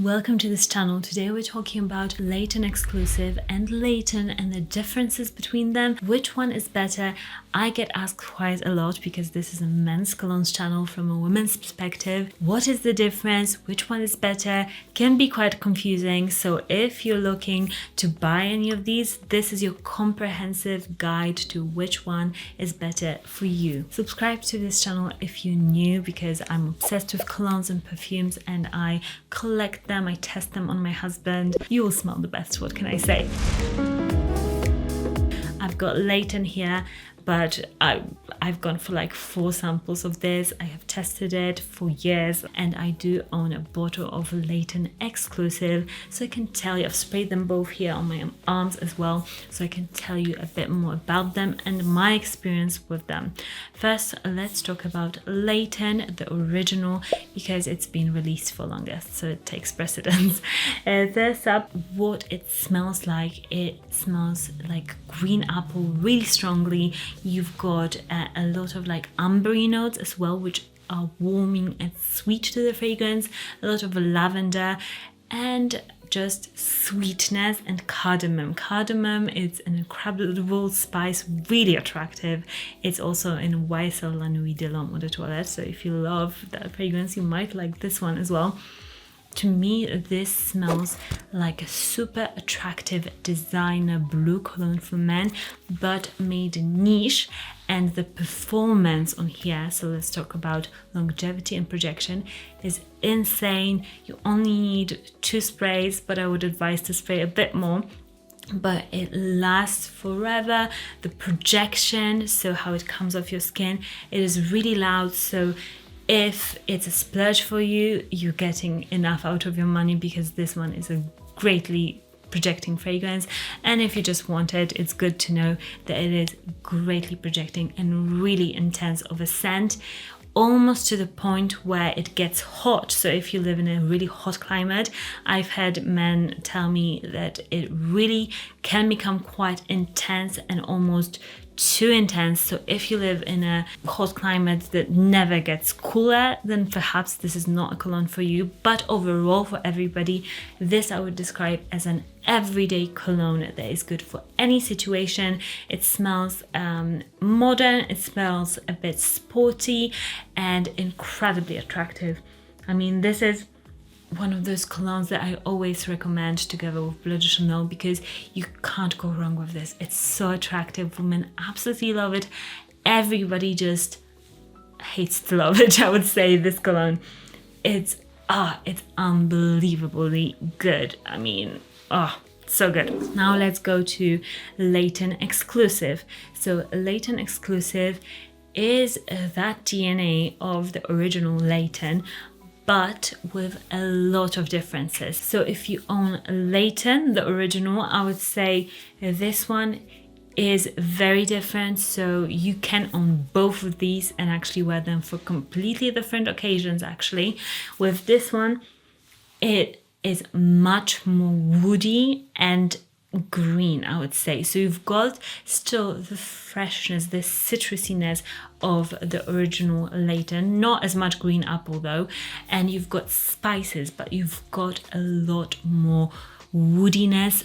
Welcome to this channel. Today we're talking about Layton Exclusif and Layton and the differences between them. Which one is better? I get asked quite a lot because this is a men's colognes channel from a women's perspective. What is the difference? Which one is better? Can be quite confusing. So if you're looking to buy any of these, this is your comprehensive guide to which one is better for you. Subscribe to this channel if you're new because I'm obsessed with colognes and perfumes and I collect them, I test them on my husband. You will smell the best, what can I say? I've got Layton here, but I've gone for like 4 samples of this. I have tested it for years and I do own a bottle of Layton Exclusif, so I can tell you, I've sprayed them both here on my arms as well, so I can tell you a bit more about them and my experience with them. First, let's talk about Layton, the original, because it's been released for longer, so it takes precedence. First up, what it smells like. It smells like green apple really strongly. You've got a lot of like ambery notes as well, which are warming and sweet to the fragrance, a lot of lavender and just sweetness and cardamom. Cardamom is an incredible spice, really attractive. It's also in YSL La Nuit de l'Homme Eau de Toilette, so if you love that fragrance, you might like this one as well. To me, this smells like a super attractive designer blue cologne for men, but made niche. And the performance on here, so let's talk about longevity and projection, is insane. You only need 2 sprays, but I would advise to spray a bit more. But it lasts forever. The projection, so how it comes off your skin, it is really loud. So if it's a splurge for you, you're getting enough out of your money because this one is a greatly projecting fragrance. And if you just want it, it's good to know that it is greatly projecting and really intense of a scent, almost to the point where it gets hot. So if you live in a really hot climate, I've had men tell me that it really can become quite intense and almost too intense. So if you live in a hot climate that never gets cooler, then perhaps this is not a cologne for you. But overall, for everybody, this I would describe as an everyday cologne that is good for any situation. It smells modern, it smells a bit sporty and incredibly attractive. I mean, this is one of those colognes that I always recommend together with Bleu de Chanel because you can't go wrong with this. It's so attractive. Women absolutely love it. Everybody just hates to love it, I would say, this cologne. It's unbelievably good. I mean, so good. Now let's go to Layton Exclusif. So Layton Exclusif is that DNA of the original Layton, but with a lot of differences. So if you own Layton, the original, I would say this one is very different. So you can own both of these and actually wear them for completely different occasions actually. With this one, it is much more woody and green, I would say. So you've got still the freshness, the citrusiness of the original Layton, not as much green apple though, and you've got spices, but you've got a lot more woodiness,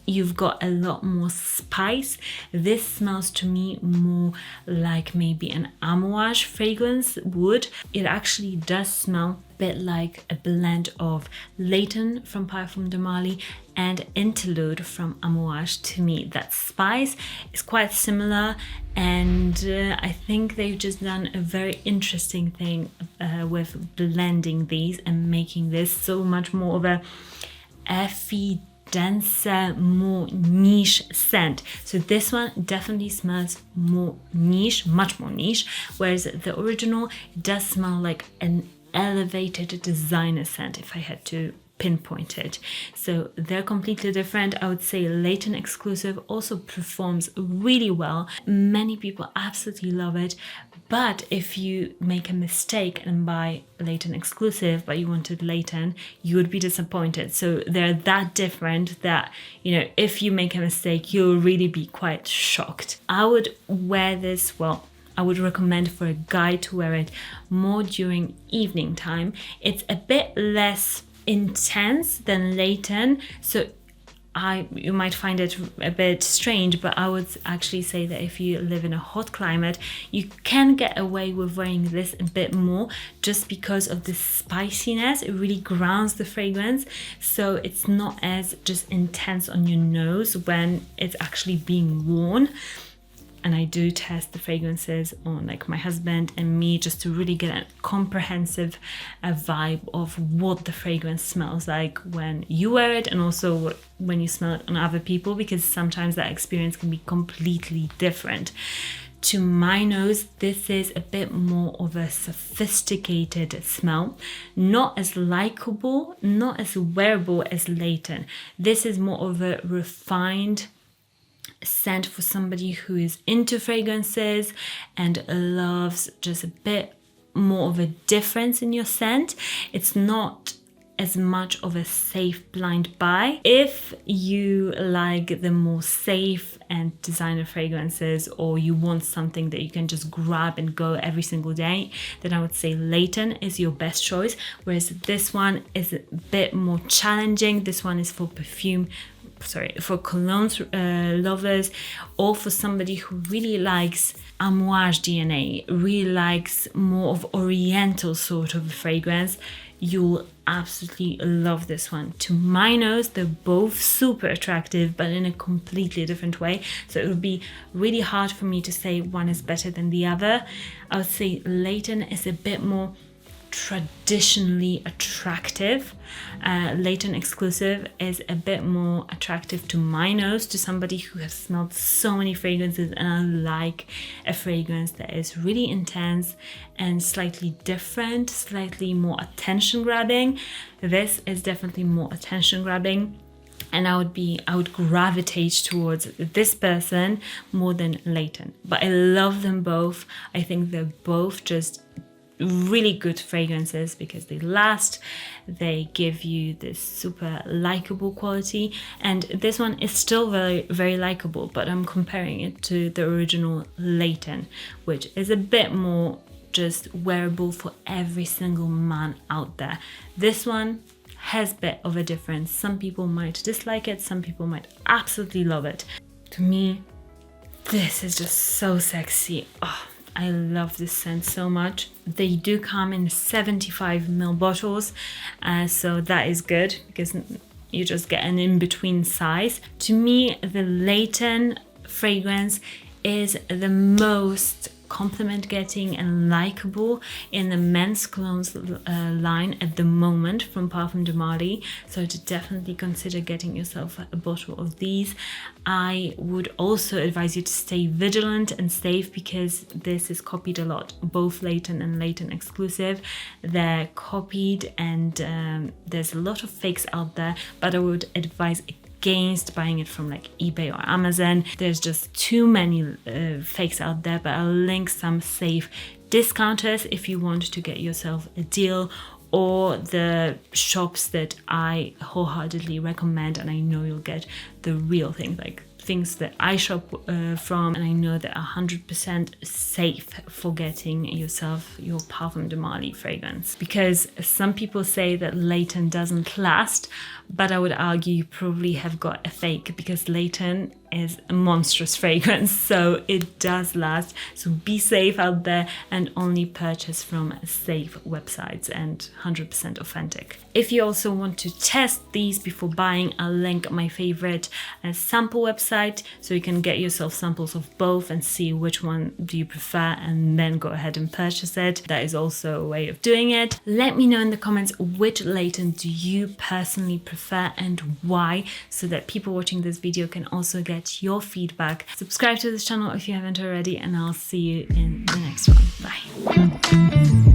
you've got a lot more spice. This smells to me more like maybe an amouage fragrance would. It actually does smell a bit like a blend of Layton from Parfums de Marly and Interlude from Amouage. To me, that spice is quite similar, and I think they've just done a very interesting thing with blending these and making this so much more of a earthy, denser, more niche scent. So this one definitely smells more niche, much more niche, whereas the original does smell like an elevated designer scent if I had to pinpoint it. So they're completely different. I would say Layton Exclusif also performs really well. Many people absolutely love it, but if you make a mistake and buy Layton Exclusif but you wanted Layton, you would be disappointed. So they're that different that, you know, if you make a mistake, you'll really be quite shocked. I would wear this, well, I would recommend for a guy to wear it more during evening time. It's a bit less intense than Layton, so you might find it a bit strange, but I would actually say that if you live in a hot climate, you can get away with wearing this a bit more just because of the spiciness. It really grounds the fragrance, so it's not as just intense on your nose when it's actually being worn. And I do test the fragrances on like my husband and me just to really get a comprehensive vibe of what the fragrance smells like when you wear it, and also when you smell it on other people, because sometimes that experience can be completely different. To my nose, this is a bit more of a sophisticated smell, not as likable, not as wearable as Layton. This is more of a refined scent for somebody who is into fragrances and loves just a bit more of a difference in your scent. It's not as much of a safe blind buy. If you like the more safe and designer fragrances, or you want something that you can just grab and go every single day, then I would say Layton is your best choice, whereas this one is a bit more challenging. This one is for for cologne lovers, or for somebody who really likes amouage DNA, really likes more of oriental sort of fragrance. You'll absolutely love this one. To my nose, they're both super attractive, but in a completely different way. So it would be really hard for me to say one is better than the other. I would say Layton is a bit more traditionally attractive. Layton Exclusif is a bit more attractive to my nose, to somebody who has smelled so many fragrances, and I like a fragrance that is really intense and slightly different, slightly more attention grabbing. This is definitely more attention grabbing, and I would gravitate towards this person more than Layton. But I love them both. I think they're both just really good fragrances because they last, they give you this super likable quality, and this one is still very, very likable, but I'm comparing it to the original Layton, which is a bit more just wearable for every single man out there. This one has a bit of a difference. Some people might dislike it, some people might absolutely love it. To me, this is just so sexy. Oh, I love this scent so much. They do come in 75 ml bottles, so that is good because you just get an in-between size. To me, the Layton fragrance is the most compliment getting and likable in the men's colognes line at the moment from Parfums de Marly, so to definitely consider getting yourself a bottle of these. I would also advise you to stay vigilant and safe because this is copied a lot. Both Layton and Layton Exclusif, they're copied, and there's a lot of fakes out there, but I would advise against buying it from like eBay or Amazon. There's just too many fakes out there, but I'll link some safe discounters if you want to get yourself a deal, or the shops that I wholeheartedly recommend, and I know you'll get the real thing, like things that I shop from, and I know that 100% safe for getting yourself your Parfums de Marly fragrance. Because some people say that Layton doesn't last, but I would argue you probably have got a fake, because Layton is a monstrous fragrance, so it does last. So be safe out there and only purchase from safe websites and 100% authentic. If you also want to test these before buying, I'll link my favorite sample website, so you can get yourself samples of both and see which one do you prefer, and then go ahead and purchase it. That is also a way of doing it. Let me know in the comments which Layton do you personally prefer and why, so that people watching this video can also get your feedback. Subscribe to this channel if you haven't already, and I'll see you in the next one. Bye.